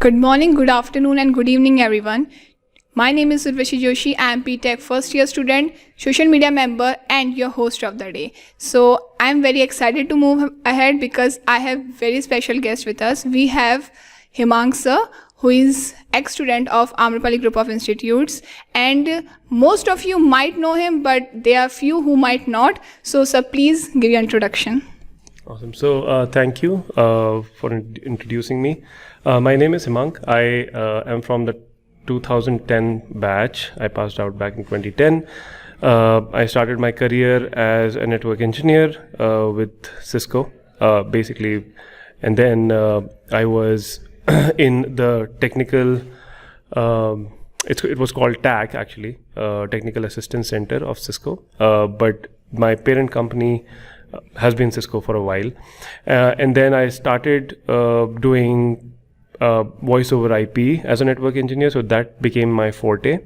Good morning, good afternoon, and good evening, everyone. My name is Urvashi Joshi. I am BTech first year student, social media member, and your host of the day. So I'm very excited to move ahead because I have very special guest with us. We have Himank sir, who is ex-student of Amrapali group of institutes, and most of you might know him, but there are few who might not. So sir, please give your introduction. Awesome. So thank you for introducing me. My name is Himank. I am from the 2010 batch. I passed out back in 2010. I started my career as a network engineer with Cisco, basically. And then I was in the technical, it was called TAC actually, Technical Assistance Center of Cisco. But my parent company has been Cisco for a while. And then I started doing voice over IP as a network engineer. So that became my forte.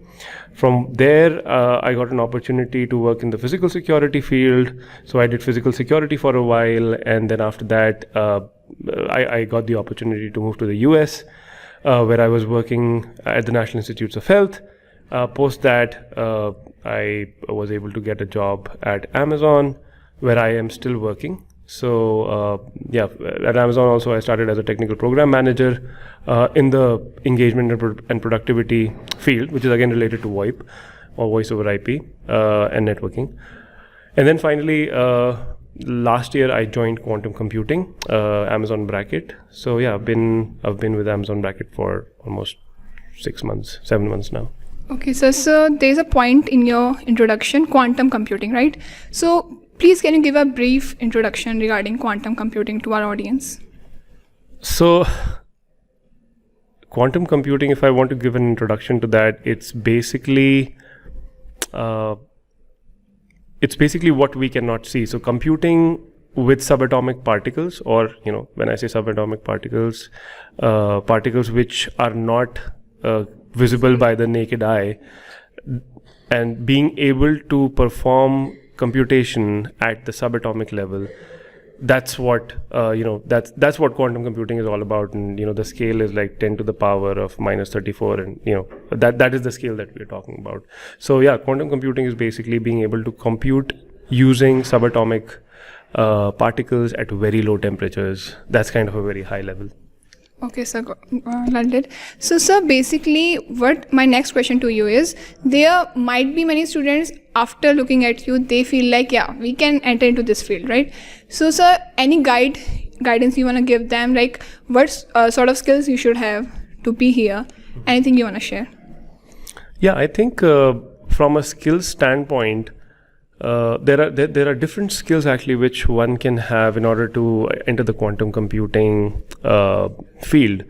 From there, I got an opportunity to work in the physical security field. So I did physical security for a while. And then after that, I got the opportunity to move to the US, where I was working at the National Institutes of Health. Post that, I was able to get a job at Amazon, where I am still working. So at Amazon also I started as a technical program manager in the engagement and productivity field, which is again related to VoIP or voice over IP and networking. And then finally, last year I joined quantum computing, Amazon Bracket. So yeah, I've been with Amazon Bracket for almost 7 months now. Okay, so there's a point in your introduction, quantum computing, right? So please, can you give a brief introduction regarding quantum computing to our audience? So, quantum computing, if I want to give an introduction to that, it's basically what we cannot see. So, computing with subatomic particles, or when I say subatomic particles, particles which are not visible by the naked eye, and being able to perform computation at the subatomic level, that's what that's what quantum computing is all about. And the scale is like 10 to the power of minus 34, and that is the scale that we're talking about. So yeah, quantum computing is basically being able to compute using subatomic particles at very low temperatures. That's kind of a very high level. Okay, sir, landed. So, sir, basically, what my next question to you is, there might be many students, after looking at you, they feel like, yeah, we can enter into this field, right? So, sir, any guidance you want to give them, like what sort of skills you should have to be here? Anything you want to share? Yeah, I think from a skills standpoint, there are different skills actually which one can have in order to enter the quantum computing field.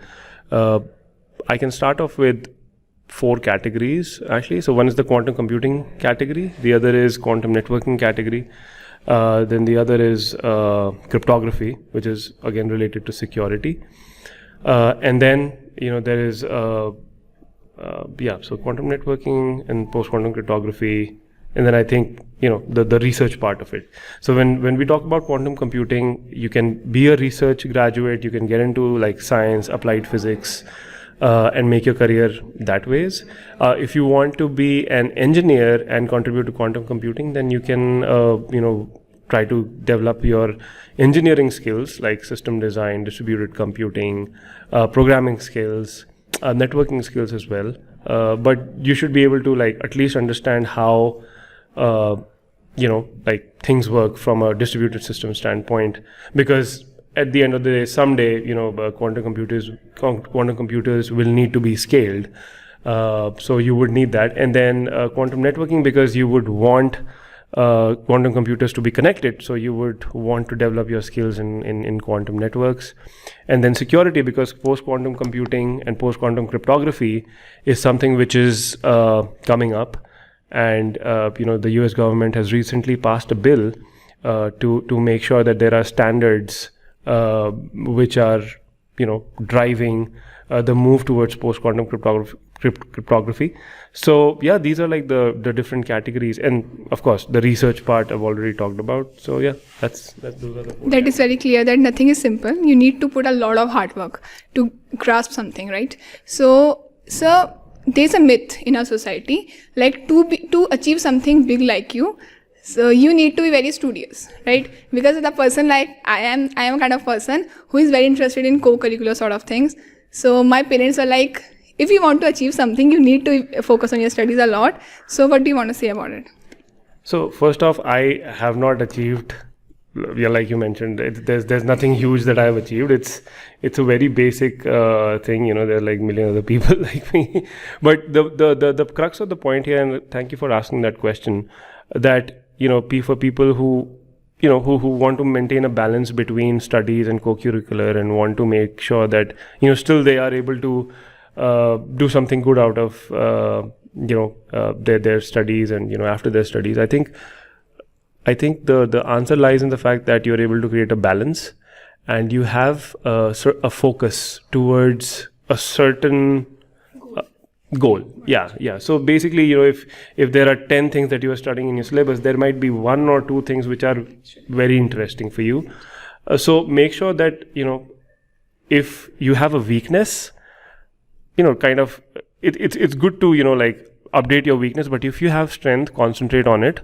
I can start off with 4 categories actually. So one is the quantum computing category, the other is quantum networking category, then the other is cryptography, which is again related to security, and then there is so quantum networking and post-quantum cryptography. And then I think, the research part of it. So when we talk about quantum computing, you can be a research graduate, you can get into like science, applied physics, and make your career that ways. If you want to be an engineer and contribute to quantum computing, then you can, try to develop your engineering skills like system design, distributed computing, programming skills, networking skills as well. But you should be able to at least understand how things work from a distributed system standpoint, because at the end of the day, someday, quantum computers will need to be scaled. So you would need that. And then quantum networking, because you would want quantum computers to be connected. So you would want to develop your skills in quantum networks. And then security, because post-quantum computing and post-quantum cryptography is something which is coming up. And the US government has recently passed a bill to make sure that there are standards which are driving the move towards post-quantum cryptography. So yeah, these are like the different categories, and of course the research part I've already talked about. So yeah, that's those are the four. That is very clear that nothing is simple. You need to put a lot of hard work to grasp something, right? So, sir, there's a myth in our society, like to achieve something big like you, so you need to be very studious, right? Because the person like I am a kind of person who is very interested in co-curricular sort of things. So my parents are like, if you want to achieve something, you need to focus on your studies a lot. So what do you want to say about it? So first off, I have not achieved. Yeah, like you mentioned, there's nothing huge that I have achieved. It's a very basic thing. There are like million other people like me. But the crux of the point here, and thank you for asking that question, that for people who who want to maintain a balance between studies and co-curricular and want to make sure that still they are able to do something good out of their studies and after their studies. I think the answer lies in the fact that you're able to create a balance and you have a focus towards a certain goal. Yeah. So basically, if there are 10 things that you are studying in your syllabus, there might be 1 or 2 things which are very interesting for you. So make sure that if you have a weakness, kind of it's good to like update your weakness, but if you have strength, concentrate on it.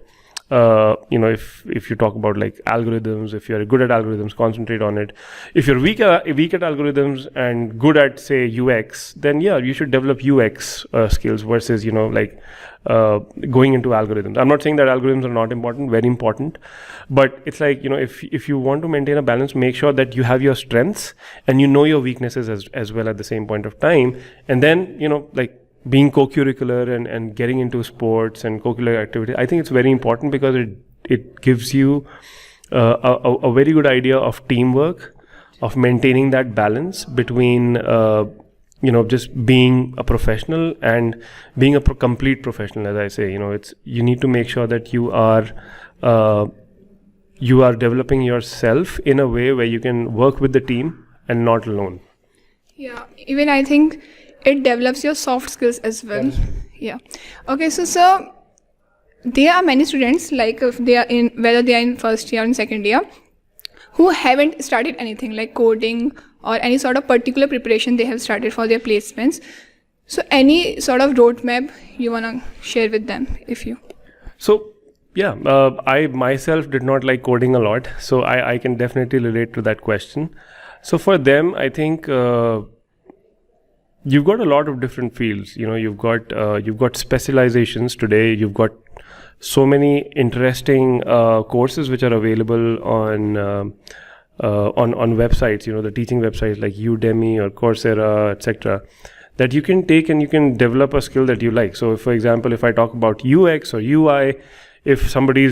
If you talk about like algorithms, if you're good at algorithms, concentrate on it. If you're weak at algorithms and good at say UX, then yeah, you should develop UX skills versus going into algorithms. I'm not saying that algorithms are not important, very important, but it's like if you want to maintain a balance, make sure that you have your strengths and your weaknesses as well at the same point of time, and then like being co-curricular and getting into sports and co-curricular activity, I think it's very important because it gives you a very good idea of teamwork, of maintaining that balance between just being a professional and being a complete professional. As I say, you need to make sure that you are developing yourself in a way where you can work with the team and not alone. Yeah, even I think it develops your soft skills as well. Yeah. Okay, so sir, there are many students, like if they are whether they are in first year or in second year, who haven't started anything like coding or any sort of particular preparation they have started for their placements. So any sort of roadmap you want to share with them, if you? So yeah, I myself did not like coding a lot, so I can definitely relate to that question. So for them, I think you've got a lot of different fields. You've got specializations today. You've got so many interesting courses which are available on websites. The teaching websites like Udemy or Coursera, etc., that you can take and you can develop a skill that you like. So, for example, if I talk about UX or UI, if somebody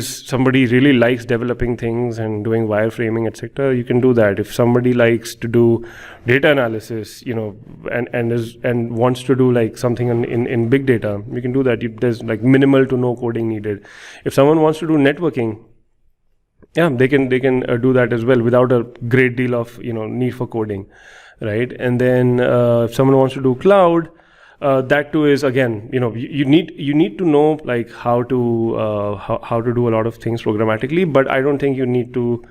really likes developing things and doing wireframing, etc., you can do that. If somebody likes to do data analysis, and wants to do like something in big data, you can do that. There's like minimal to no coding needed. If someone wants to do networking, yeah, they can do that as well without a great deal of need for coding, right? And then if someone wants to do cloud, that too is again, you need to know like how to do a lot of things programmatically, but I don't think you need to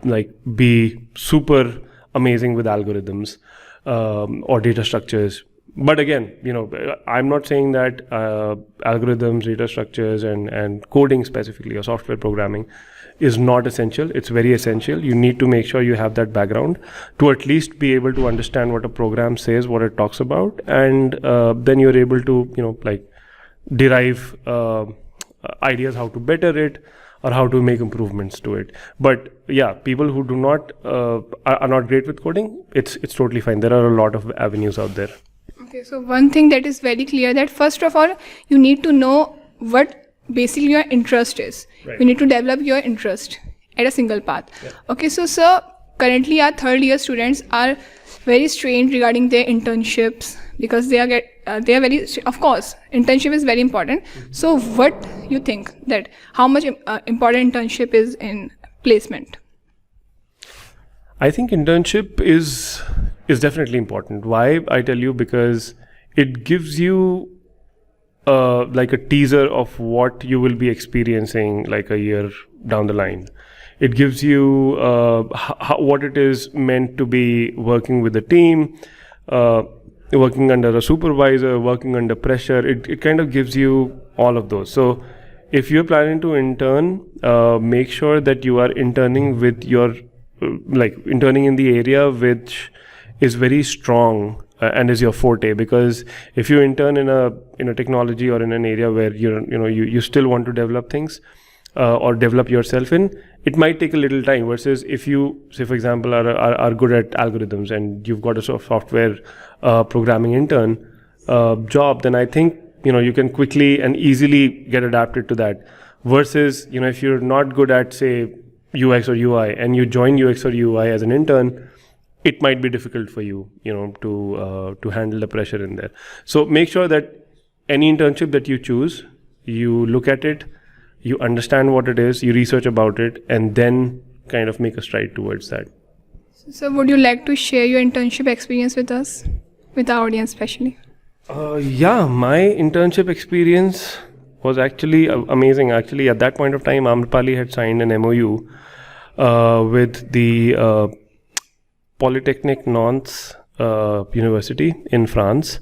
like be super amazing with algorithms or data structures. But again, I'm not saying that algorithms, data structures, and coding specifically or software programming is not essential. It's very essential. You need to make sure you have that background to at least be able to understand what a program says, what it talks about, and then you're able to, like derive ideas how to better it or how to make improvements to it. But yeah, people who do not are not great with coding, it's totally fine. There are a lot of avenues out there. Okay, so one thing that is very clear, that first of all, you need to know what basically your interest is. Right. You need to develop your interest at a single path. Yeah. Okay, so sir, currently our third year students are very strained regarding their internships because they are very, of course, internship is very important. So what you think that how much important internship is in placement? I think internship is definitely important. Why? I tell you, because it gives you like a teaser of what you will be experiencing like a year down the line. It gives you what it is meant to be working with a team, working under a supervisor, working under pressure. It kind of gives you all of those. So if you're planning to intern, make sure that you are interning with your interning in the area which is very strong and is your forte. Because if you intern in a technology or in an area where you still want to develop things or develop yourself in, it might take a little time. Versus if you, say for example, are good at algorithms and you've got a software programming intern job, then I think you can quickly and easily get adapted to that. Versus if you're not good at, say, UX or UI and you join UX or UI as an intern, it might be difficult for you to handle the pressure in there. So make sure that any internship that you choose, you look at it, you understand what it is, you research about it, and then kind of make a stride towards that. So would you like to share your internship experience with us, with our audience especially? Yeah, my internship experience was actually amazing. Actually, at that point of time, Amrapali had signed an MOU with the Polytechnique Nantes University in France.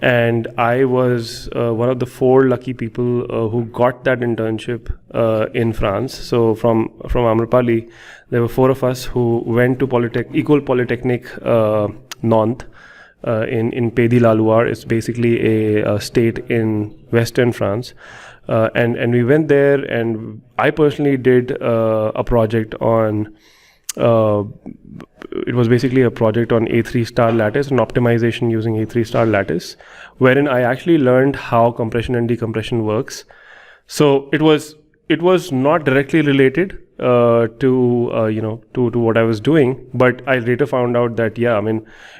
And I was one of the 4 lucky people who got that internship in France. So from Amrapali, there were 4 of us who went to École Polytechnique Nantes in Pays de la Loire. It's basically a state in western France. And we went there, and I personally did a project on it was basically a project on A3 star lattice and optimization using A3 star lattice, wherein I actually learned how compression and decompression works. So it was not directly related to what I was doing, but I later found out that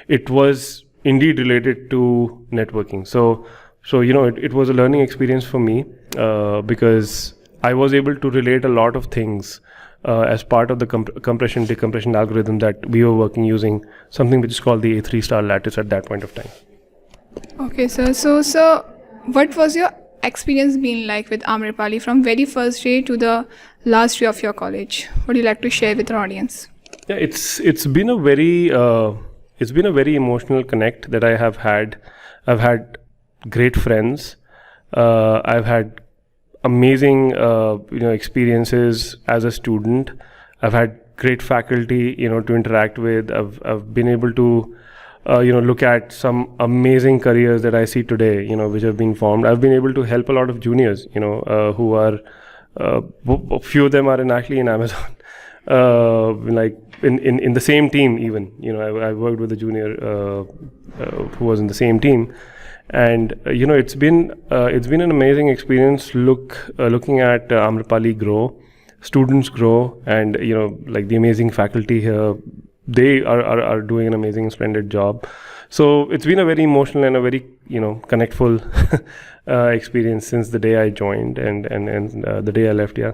it was indeed related to networking. So it was a learning experience for me because I was able to relate a lot of things as part of the compression decompression algorithm that we were working using, something which is called the A3 star lattice at that point of time. Okay, sir. So what was your experience been like with Amrapali from very first day to the last day of your college? What do you like to share with our audience? Yeah, it's been a very emotional connect that I have had. I've had great friends. I've had amazing experiences as a student. I've had great faculty to interact with. I've been able to look at some amazing careers that I see today, which have been formed. I've been able to help a lot of juniors, who are a few of them are actually in Amazon, like in the same team even. I worked with a junior who was in the same team. And it's been an amazing experience looking at Amrapali grow, students grow, and like the amazing faculty here, they are doing an amazing, splendid job. So it's been a very emotional and a very connectful experience since the day I joined and the day I left. Yeah,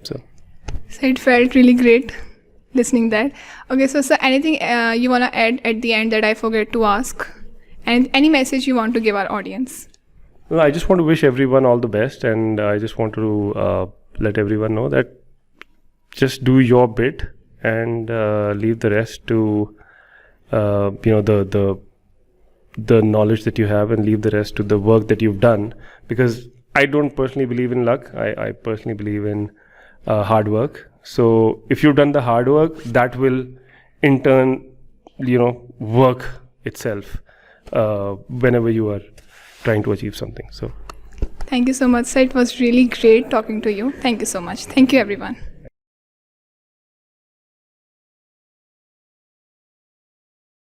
so it felt really great listening that. Okay, so sir, anything you wanna add at the end that I forget to ask? And any message you want to give our audience? Well, I just want to wish everyone all the best, and I just want to let everyone know that just do your bit and leave the rest to the knowledge that you have, and leave the rest to the work that you've done. Because I don't personally believe in luck. I personally believe in hard work. So if you've done the hard work, that will in turn work itself whenever you are trying to achieve something. So thank you so much, sir. It was really great talking to you. Thank you so much. Thank you, everyone.